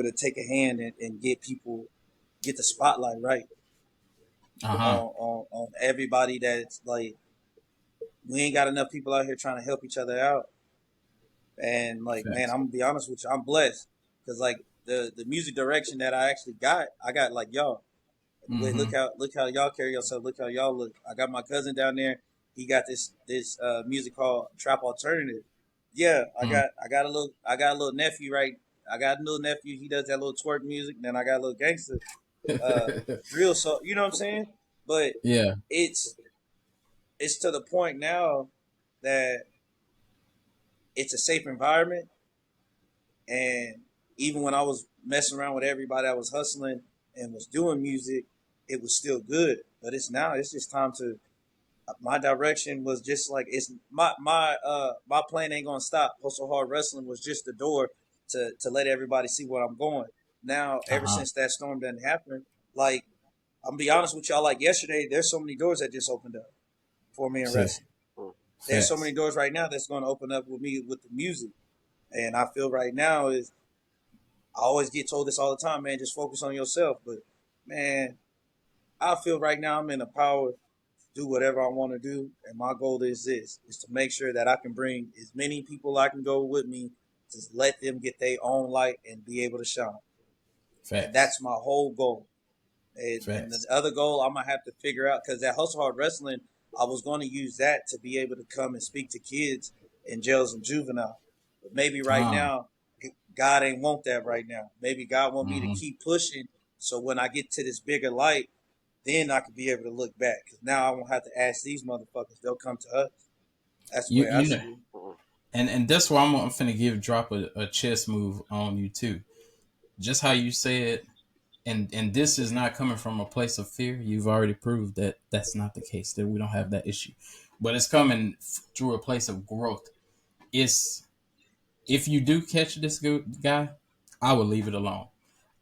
Speaker 3: to take a hand and get people get the spotlight right
Speaker 1: uh-huh.
Speaker 3: on everybody that's like we ain't got enough people out here trying to help each other out. And like, man,
Speaker 1: Facts.
Speaker 3: I'm gonna be honest with you, I'm blessed because like the music direction that I got like y'all. Wait,
Speaker 1: Mm-hmm.
Speaker 3: look how y'all carry yourself. Look how y'all look. I got my cousin down there. he got this music called Trap Alternative. Yeah,
Speaker 1: Mm.
Speaker 3: I got a little nephew, right? I got a little nephew. He does that little twerk music. And then I got a little gangster drill. So you know what I'm saying? But
Speaker 1: Yeah.
Speaker 3: it's it's to the point now that it's a safe environment. And even when I was messing around with everybody that was hustling and was doing music, it was still good. But it's just time to my direction was just like it's my plan ain't gonna stop. Hustle Hard Wrestling was just the door to let everybody see what I'm going. Now, ever
Speaker 1: Uh-huh.
Speaker 3: since that storm didn't happen, like I'm gonna be honest with y'all, like yesterday, there's so many doors that just opened up for me in
Speaker 1: See.
Speaker 3: wrestling. There's so many
Speaker 1: Facts.
Speaker 3: doors right now that's gonna open up with me with the music. And I feel right now is I always get told this all the time, man, just focus on yourself. But man, I feel right now I'm in the power do whatever I want to do. And my goal is this is to make sure that I can bring as many people I can go with me to let them get their own light and be able to shine. And
Speaker 1: Facts.
Speaker 3: that's my whole goal. And the
Speaker 1: Facts.
Speaker 3: other goal I'm gonna have to figure out because that hustle hard wrestling, I was going to use that to be able to come and speak to kids in jails and juvenile. But maybe right
Speaker 1: Ah.
Speaker 3: now, God ain't want that right now. Maybe God want me to
Speaker 1: Mm-hmm.
Speaker 3: keep pushing. So when I get to this bigger light, then I could be able to look back. Because now I won't have to ask these motherfuckers. They'll come to us. That's the
Speaker 1: You
Speaker 3: way I
Speaker 1: you know,
Speaker 3: see it.
Speaker 1: and that's why I'm finna drop a chess move on you too. Just how you said, and this is not coming from a place of fear. You've already proved that that's not the case. That we don't have that issue, but it's coming through a place of growth. It's if you do catch this good guy, I would leave it alone.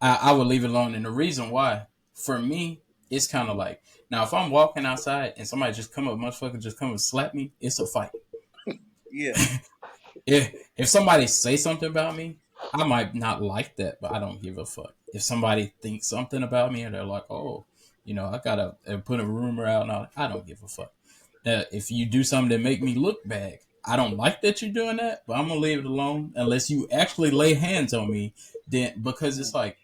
Speaker 1: I would leave it alone, and the reason why, for me, it's kind of like now if I'm walking outside and somebody just come up, motherfucker, just come and slap me, it's a fight.
Speaker 3: Yeah,
Speaker 1: If somebody say something about me, I might not like that, but I don't give a fuck. If somebody thinks something about me and they're like, oh, I gotta put a rumor out, and I don't give a fuck. If you do something that make me look bad, I don't like that you're doing that, but I'm gonna leave it alone unless you actually lay hands on me. Then because it's like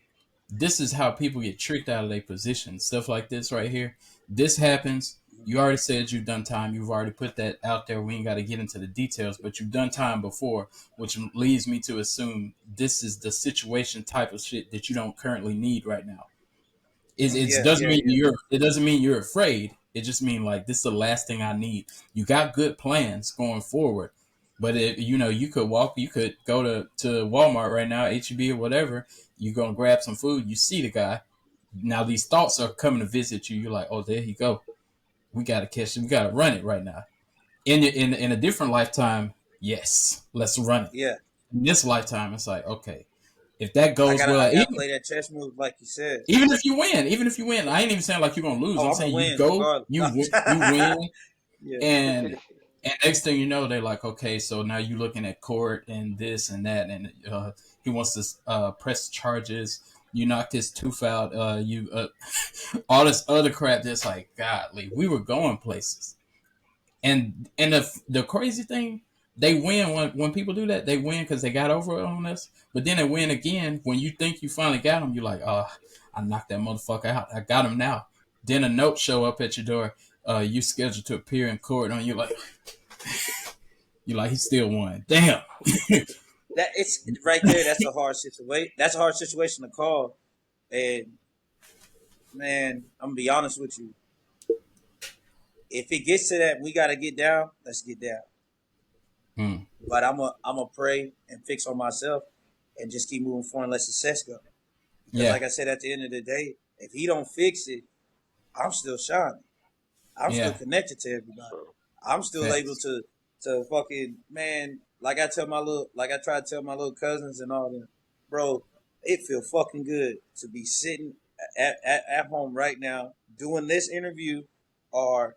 Speaker 1: this is how people get tricked out of their position. Stuff like this right here. This happens. You already said you've done time. You've already put that out there. We ain't got to get into the details, but you've done time before, which leads me to assume this is the situation type of shit that you don't currently need right now. It
Speaker 3: yeah,
Speaker 1: doesn't
Speaker 3: yeah,
Speaker 1: mean
Speaker 3: yeah,
Speaker 1: you're afraid. It just means like this is the last thing I need. You got good plans going forward, but you could you could go to Walmart right now, HEB or whatever. You're gonna grab some food. You see the guy. Now these thoughts are coming to visit you. You're like, oh, there he go. We gotta catch him. We gotta run it right now. In a different lifetime, yes, let's run it.
Speaker 3: yeah.
Speaker 1: In this lifetime, it's like okay, if that goes well,
Speaker 3: I gotta play that chess move like you said.
Speaker 1: even if you win, I ain't even saying like you're gonna lose.
Speaker 3: Oh,
Speaker 1: I'm
Speaker 3: I'm gonna
Speaker 1: saying you
Speaker 3: win
Speaker 1: go,
Speaker 3: regardless.
Speaker 1: you win,
Speaker 3: Yeah,
Speaker 1: and next thing you know, they're like, okay, so now you're looking at court and this and that, and he wants to press charges. You knocked his tooth out. You all this other crap. That's like, godly, we were going places. And the crazy thing, they win when people do that. They win because they got over on us. But then they win again when you think you finally got them. You're like, oh, I knocked that motherfucker out. I got him now. Then a note show up at your door. You scheduled to appear in court on you like he still won. Damn.
Speaker 3: that it's right there. That's a hard situation. That's a hard situation to call. And man, I'm gonna be honest with you. If it gets to that, we gotta get down. Let's get down.
Speaker 1: Hmm.
Speaker 3: But I'm gonna pray and fix on myself and just keep moving forward and let success go. Because
Speaker 1: Yeah.
Speaker 3: like I said, at the end of the day, if he don't fix it, I'm still shining. I'm still
Speaker 1: Yeah.
Speaker 3: connected to everybody. I'm still able
Speaker 1: Facts.
Speaker 3: to fucking man. Like I try to tell my little cousins and all them, bro. It feel fucking good to be sitting at home right now doing this interview, or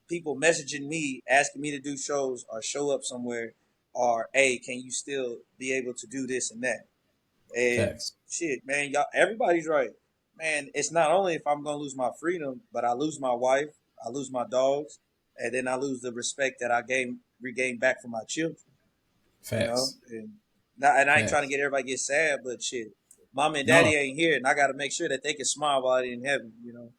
Speaker 3: people messaging me asking me to do shows or show up somewhere, or hey, can you still be able to do this and that? And
Speaker 1: Facts.
Speaker 3: shit, man, y'all, everybody's right. Man, it's not only if I'm gonna lose my freedom, but I lose my wife, I lose my dogs, and then I lose the respect that I regained back from my children. You know,
Speaker 1: Facts.
Speaker 3: and I ain't trying to
Speaker 1: Facts.
Speaker 3: get everybody get sad, but shit, mom and daddy
Speaker 1: No.
Speaker 3: ain't here, and I got to make sure that they can smile while they're in heaven. You know.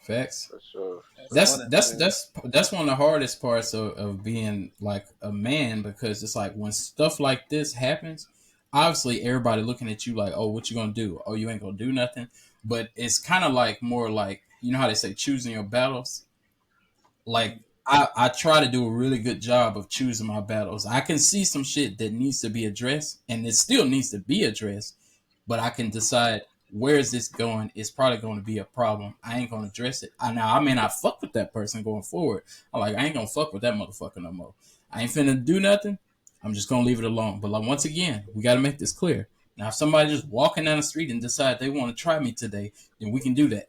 Speaker 1: Facts.
Speaker 2: For sure.
Speaker 3: That's
Speaker 2: For
Speaker 1: That's
Speaker 3: one of the
Speaker 1: that's
Speaker 3: things.
Speaker 1: that's that's one of the hardest parts of being like a man, because it's like when stuff like this happens, obviously everybody looking at you like, oh, what you gonna do? Oh, you ain't gonna do nothing. But it's kind of like more like, you know how they say choosing your battles. Like
Speaker 3: Mhm.
Speaker 1: I try to do a really good job of choosing my battles. I can see some shit that needs to be addressed, and it still needs to be addressed, but I can decide where is this going. It's probably going to be a problem. I ain't going to address it. Now I may not fuck with that person going forward. I'm like, I ain't gonna fuck with that motherfucker no more. I ain't finna do nothing. I'm just gonna leave it alone. But like once again, we got to make this clear. Now, if somebody just walking down the street and decide they want to try me today, then we can do that.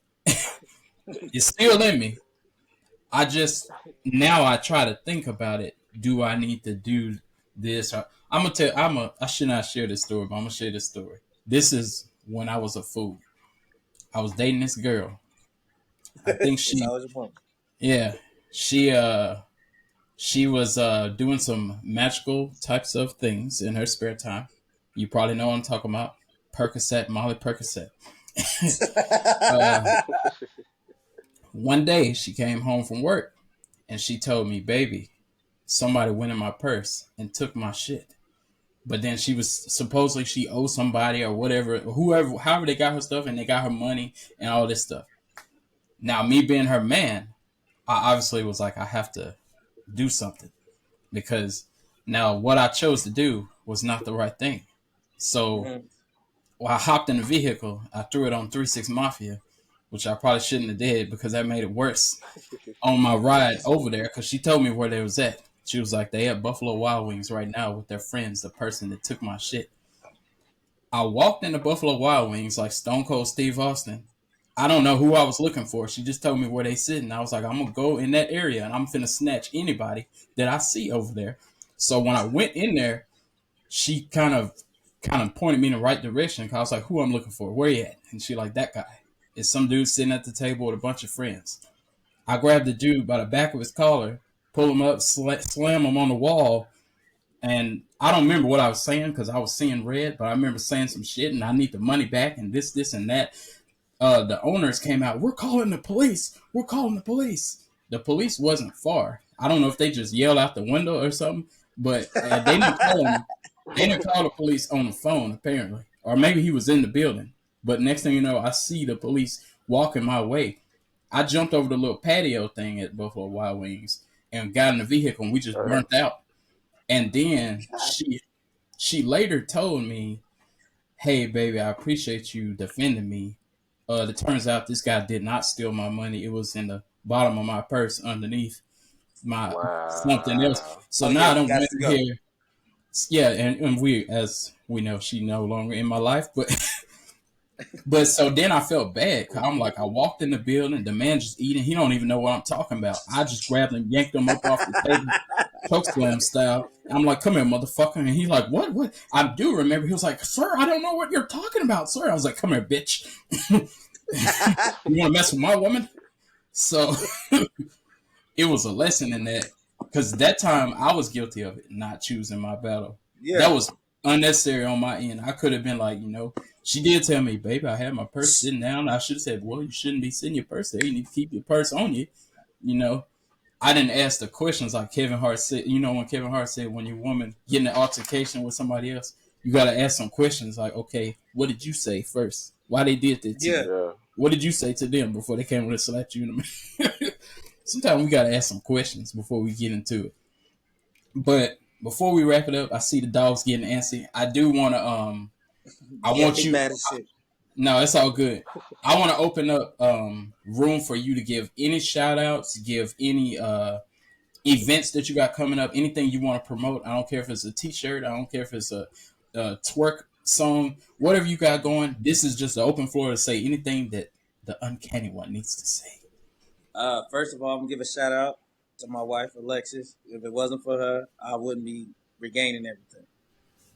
Speaker 1: It's still in me. I just now I try to think about it. Do I need to do this? I'm gonna tell. I should not share this story, but I'm gonna share this story. This is when I was a fool. I was dating this girl. I think
Speaker 3: It's always a point.
Speaker 1: yeah, she, she was doing some magical types of things in her spare time. You probably know what I'm talking about. Percocet, Molly Percocet. uh, One day she came home from work and she told me, "Baby, somebody went in my purse and took my shit." But then she was supposedly she owed somebody or whatever, whoever, however they got her stuff, and they got her money and all this stuff. Now, me being her man, I obviously was like, I have to do something, because now what I chose to do was not the right thing. So
Speaker 3: Mhm.
Speaker 1: when I hopped in the vehicle, I threw it on 3-6 Mafia, which I probably shouldn't have did because that made it worse on my ride over there, because she told me where they was at. She was like, they at Buffalo Wild Wings right now with their friends, the person that took my shit. I walked into Buffalo Wild Wings like Stone Cold Steve Austin. I don't know who I was looking for. She just told me where they sitting. I was like, I'm gonna go in that area and I'm finna snatch anybody that I see over there. So when I went in there, she kind of pointed me in the right direction. Cause I was like, who I'm looking for? Where you at? And she like, that guy. It's some dude sitting at the table with a bunch of friends. I grabbed the dude by the back of his collar, pull him up, slam him on the wall, and I don't remember what I was saying because I was seeing red, but I remember saying some shit and I need the money back and this, and that. The owners came out. We're calling the police. We're calling the police. The police wasn't far. I don't know if they just yelled out the window or something, but they didn't call them. They didn't call the police on the phone apparently, or maybe he was in the building. But next thing you know, I see the police walking my way. I jumped over the little patio thing at Buffalo Wild Wings and got in the vehicle, and we just burnt out. And then she later told me, "Hey, baby, I appreciate you defending me. It turns out this guy did not steal my money. It was in the bottom of my purse underneath my something else.
Speaker 2: Wow.
Speaker 1: So
Speaker 3: Oh
Speaker 1: now
Speaker 3: yeah,
Speaker 1: I
Speaker 3: you
Speaker 1: don't
Speaker 3: got
Speaker 1: went
Speaker 3: to go.
Speaker 1: here. Yeah, and we, as we know, she no longer in my life. But so then I felt bad. Cause I'm like, I walked in the building, the man just eating. He don't even know what I'm talking about. I just grabbed him, yanked him up off the table, choke slam style. I'm like, come here, motherfucker. And he's like, what? What? I do remember. He was like, sir, I don't know what you're talking about, sir. I was like, come here, bitch. You want to mess with my woman? So it was a lesson in that, because that time I was guilty of it, not choosing my battle.
Speaker 3: Yeah.
Speaker 1: That was unnecessary on my end. I could have been like, she did tell me, baby, I had my purse sitting down. I should have said, well, you shouldn't be sitting your purse there. You need to keep your purse on you. You know, I didn't ask the questions like Kevin Hart said. When Kevin Hart said, when your woman get in an altercation with somebody else, you got to ask some questions like, okay, what did you say first? Why they did that to
Speaker 3: Yeah.
Speaker 1: you?
Speaker 2: Yeah.
Speaker 1: What did you say to them before they came and slapped you in the mouth? Sometimes we got to ask some questions before we get into it. But before we wrap it up, I see the dogs getting antsy. I do want to, I
Speaker 3: Yeah,
Speaker 1: want
Speaker 3: they
Speaker 1: you,
Speaker 3: mad as shit.
Speaker 1: no, it's all good. I want to open up room for you to give any shout outs, give any events that you got coming up, anything you want to promote. I don't care if it's a t-shirt, I don't care if it's a twerk song, whatever you got going. This is just an open floor to say anything that the uncanny one needs to say.
Speaker 3: First of all, I'm gonna give a shout out to my wife Alexis. If it wasn't for her, I wouldn't be regaining everything.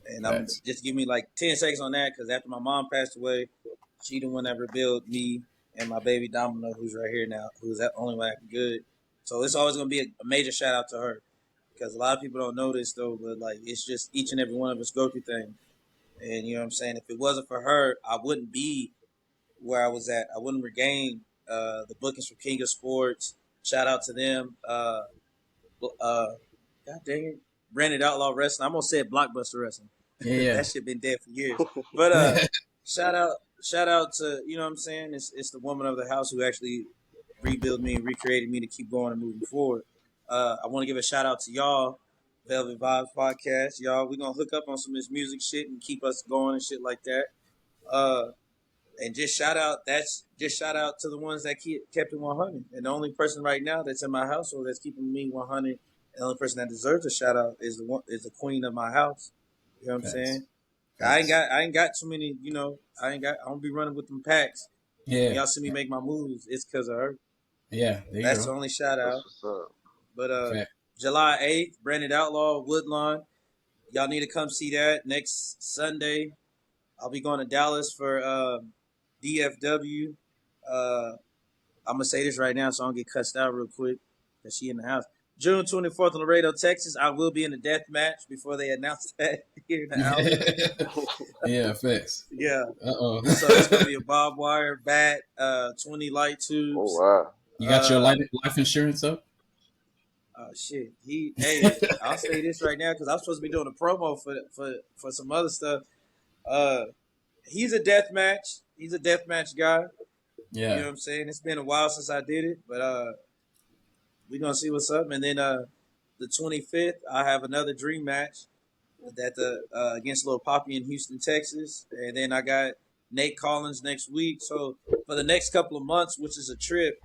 Speaker 3: And I'm
Speaker 1: Facts.
Speaker 3: just give me like 10 seconds on that because after my mom passed away, she the one that rebuilt me and my baby Domino, who's right here now, who's the only one acting good. So it's always gonna be a major shout out to her because a lot of people don't know this though, but like it's just each and every one of us go through things. And you know what I'm saying? If it wasn't for her, I wouldn't be where I was at. I wouldn't regain. The bookings from King of Sports. Shout out to them. God dang it, Branded Outlaw Wrestling. I'm gonna say it, Blockbuster Wrestling.
Speaker 1: Yeah,
Speaker 3: That shit been dead for years. But
Speaker 1: yeah.
Speaker 3: shout out to, you know what I'm saying. It's the woman of the house who actually rebuilt me and recreated me to keep going and moving forward. I want to give a shout out to y'all, Velvet Vibes Podcast. Y'all, we gonna hook up on some of this music shit and keep us going and shit like that. Uh, and just shout out. That's just shout out to the ones that kept it 100. And the only person right now that's in my household that's keeping me 100, and the only person that deserves a shout out is the queen of my house. You know what I'm
Speaker 1: Facts.
Speaker 3: saying?
Speaker 1: Facts.
Speaker 3: I ain't got too many. You know, I don't be running with them packs. When
Speaker 1: Yeah,
Speaker 3: y'all see me make my moves, it's because of her.
Speaker 1: yeah. There you
Speaker 3: That's
Speaker 1: go.
Speaker 3: the only shout
Speaker 2: That's
Speaker 3: out.
Speaker 2: what's up.
Speaker 3: But
Speaker 1: Fact.
Speaker 3: July 8th, Brandon Outlaw, Woodlawn. Y'all need to come see that next Sunday. I'll be going to Dallas for DFW. Uh, I'm gonna say this right now, so I don't get cussed out real quick, cause she in the house. June 24th in Laredo, Texas. I will be in a death match before they announce that here in the hour.
Speaker 1: Yeah, facts.
Speaker 3: Yeah,
Speaker 1: Uh-oh.
Speaker 3: so it's gonna be a barbed wire bat, 20 light
Speaker 2: Oh
Speaker 3: tubes.
Speaker 2: wow.
Speaker 1: You got your life insurance up?
Speaker 3: Shit. Hey, I'll say this right now because I'm supposed to be doing a promo for some other stuff. Uh, he's a death match. He's a death match guy. You know
Speaker 1: Yeah.
Speaker 3: what I'm saying? It's been a while since I did it, but we're gonna see what's up. And then the 25th, I have another dream match that the against Lil Poppy in Houston, Texas. And then I got Nate Collins next week. So for the next couple of months, which is a trip,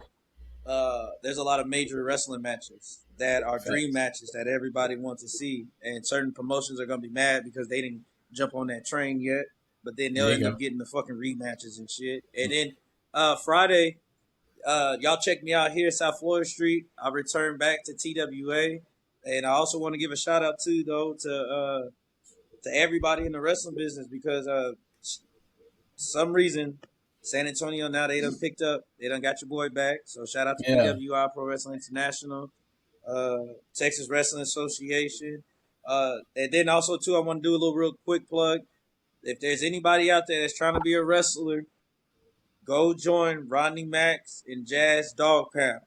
Speaker 3: there's a lot of major wrestling matches that are dream
Speaker 1: Facts.
Speaker 3: matches that everybody wants to see. And certain promotions are gonna be mad because they didn't jump on that train yet. But then they'll
Speaker 1: There you
Speaker 3: end up
Speaker 1: go.
Speaker 3: getting the fucking rematches and shit. And then Friday, y'all check me out here, South Florida Street. I return back to TWA, and I also want to give a shout out too, though, to everybody in the wrestling business because some reason San Antonio now they done got your boy back. So shout out to
Speaker 1: Yeah.
Speaker 3: PWI Pro Wrestling International, Texas Wrestling Association, and then also too I want to do a little real quick plug. If there's anybody out there that's trying to be a wrestler, go join Rodney Max and Jazz Dog Pound.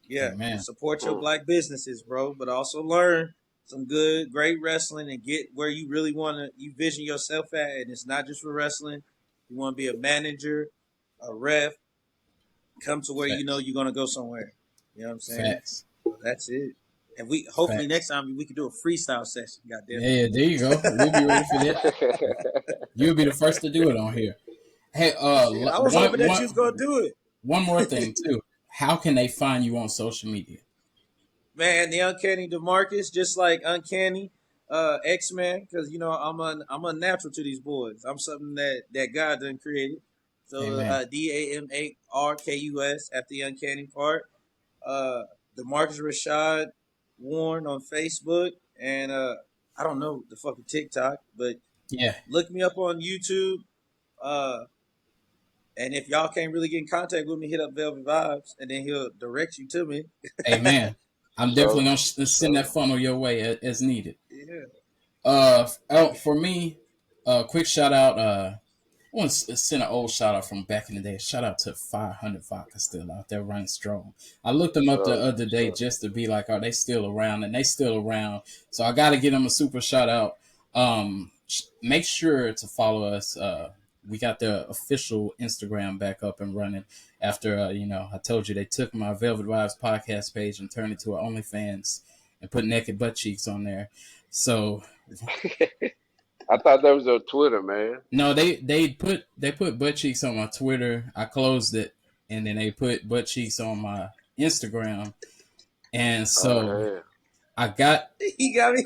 Speaker 3: Yeah,
Speaker 1: Amen.
Speaker 3: support your black businesses, bro, but also learn some good, great wrestling and get where you really want to, you vision yourself at. And it's not just for wrestling. You want to be a manager, a ref, come to where you know
Speaker 1: Facts.
Speaker 3: you're going to go somewhere. You know what I'm saying?
Speaker 1: Facts.
Speaker 3: That's it. And we hopefully
Speaker 1: Facts.
Speaker 3: next time we can do a freestyle session. Goddamn
Speaker 1: Yeah, there you go. We'll be ready for that. You'll be the first to do it on here. Hey,
Speaker 3: Shit, I was hoping that you was going to do it.
Speaker 1: one more thing too. How can they find you on social media?
Speaker 3: Man, the Uncanny Damarkus, just like Uncanny X-Men, because you know I'm unnatural to these boys. I'm something that God done created. So
Speaker 1: Amen.
Speaker 3: DAMARKUS at the Uncanny part. Damarkus Rashad Warren on Facebook, and I don't know the fucking TikTok, but
Speaker 1: Yeah.
Speaker 3: look me up on YouTube. Uh, and if y'all can't really get in contact with me, hit up Velvet Vibes, and then he'll direct you to me.
Speaker 1: Amen.
Speaker 2: For
Speaker 1: I'm definitely
Speaker 2: sure.
Speaker 1: gonna
Speaker 2: For
Speaker 1: send that
Speaker 2: sure.
Speaker 1: funnel your way as needed.
Speaker 3: Yeah.
Speaker 1: For me, quick shout out. I want to send an old shout out from back in the day. Shout out to 500 Vodka still out there running strong. I looked
Speaker 2: For
Speaker 1: them up the
Speaker 2: sure.
Speaker 1: other
Speaker 2: For
Speaker 1: day
Speaker 2: sure.
Speaker 1: just to be like, are they still around? And they still around. So I got to give them a super shout out. Make sure to follow us. We got the official Instagram back up and running after, I told you they took my Velvet Vibes podcast page and turned it to an OnlyFans and put naked butt cheeks on there. So
Speaker 2: I thought that was on Twitter, man.
Speaker 1: no, they put butt cheeks on my Twitter. I closed it, and then they put butt cheeks on my Instagram. And
Speaker 2: Oh
Speaker 1: so
Speaker 2: hell.
Speaker 1: I got
Speaker 3: He got me.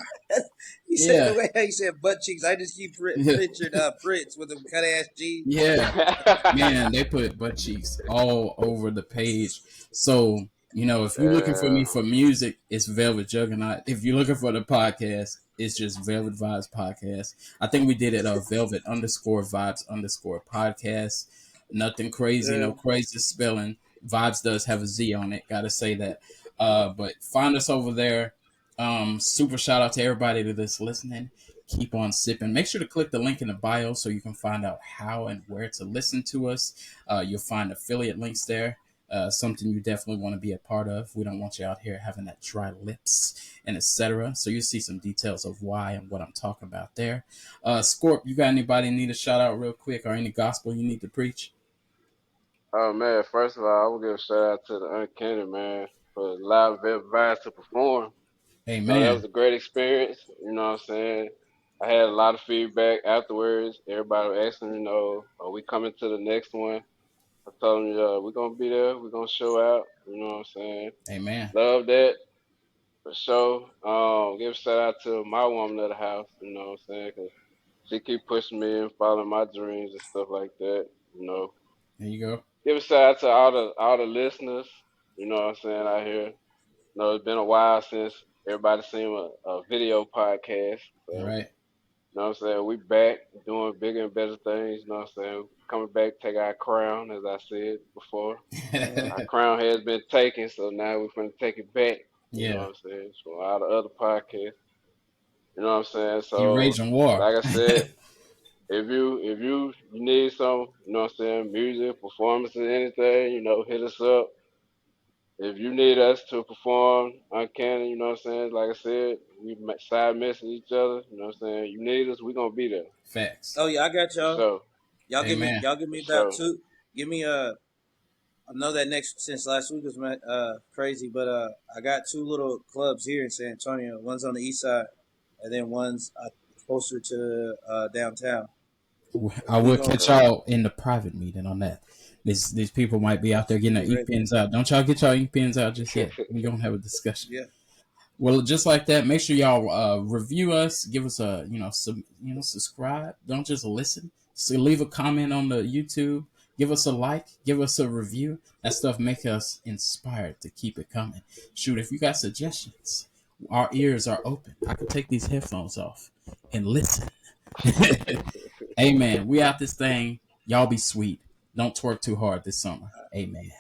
Speaker 3: He said the
Speaker 1: yeah,
Speaker 3: way he said butt cheeks. I just keep
Speaker 1: yeah,
Speaker 3: pictured Fritz with them cut ass jeans.
Speaker 1: yeah. Man, they put butt cheeks all over the page. So if you're looking for me
Speaker 2: Damn.
Speaker 1: for music, it's Velvet Juggernaut. If you're looking for the podcast, it's just Velvet Vibes Podcast. I think we did it Velvet _vibes _podcast. Nothing crazy,
Speaker 3: Yeah.
Speaker 1: no crazy spelling. Vibes does have a Z on it. Gotta say that. But find us over there. Super shout out to everybody that's listening. Keep on sipping. Make sure to click the link in the bio so you can find out how and where to listen to us. You'll find affiliate links there. something you definitely want to be a part of. We don't want you out here having that dry lips and etc. So you see some details of why and what I'm talking about there. Scorp, you got anybody need a shout out real quick or any gospel you need to preach?
Speaker 2: Oh man, first of all, I will give a shout out to the Uncanny man for allowing everybody to perform. No, that was
Speaker 1: Amen.
Speaker 2: a great experience. You know what I'm saying? I had a lot of feedback afterwards. Everybody was asking, are we coming to the next one? I told them, we're gonna be there. We're gonna show out. You know what I'm saying?
Speaker 1: Amen.
Speaker 2: Love that for sure. Give a shout out to my woman of the house. You know what I'm saying? 'Cause she keep pushing me and following my dreams and stuff like that. You know,
Speaker 1: There you go.
Speaker 2: give a shout out to all the listeners. You know what I'm saying out here. It's been a while since everybody seen a video podcast.
Speaker 1: All
Speaker 2: So,
Speaker 1: right.
Speaker 2: you know what I'm saying? We back doing bigger and better things. You know what I'm saying? Coming back, take our crown, as I said before. Our crown has been taken, so now we're going to take it back. You know
Speaker 1: Yeah.
Speaker 2: what I'm saying? From all the other podcasts. You know what I'm saying?
Speaker 1: You
Speaker 2: So,
Speaker 1: raging war.
Speaker 2: like I said, if you need some, you know what I'm saying, music, performances, anything, hit us up. If you need us to perform Uncanny, you know what I'm saying? Like I said, we side message each other. You know what I'm saying? You need us, we gonna be there
Speaker 1: Facts.
Speaker 3: Oh yeah, I got
Speaker 2: for
Speaker 3: y'all.
Speaker 2: sure,
Speaker 1: Amen.
Speaker 3: Y'all give
Speaker 2: for
Speaker 3: me about
Speaker 2: sure.
Speaker 3: two. Give me I know that next since last week was crazy, but I got two little clubs here in San Antonio. One's on the east side, and then one's closer to downtown.
Speaker 1: I
Speaker 3: We
Speaker 1: will
Speaker 3: gon'
Speaker 1: catch
Speaker 2: Okay.
Speaker 1: y'all in the private meeting on that. These people might be out there getting their
Speaker 3: be
Speaker 1: ink
Speaker 3: ready.
Speaker 1: pens out. Don't y'all get y'all ink pens out just yet. We're gonna have a discussion.
Speaker 3: Yeah.
Speaker 1: Well, just like that, make sure y'all review us, give us a subscribe. Don't just listen. So leave a comment on the YouTube. Give us a like. Give us a review. That stuff make us inspired to keep it coming. Shoot, if you got suggestions, our ears are open. I could take these headphones off and listen. Amen. We out this thing. Y'all be sweet. Don't twerk too hard this summer. Amen.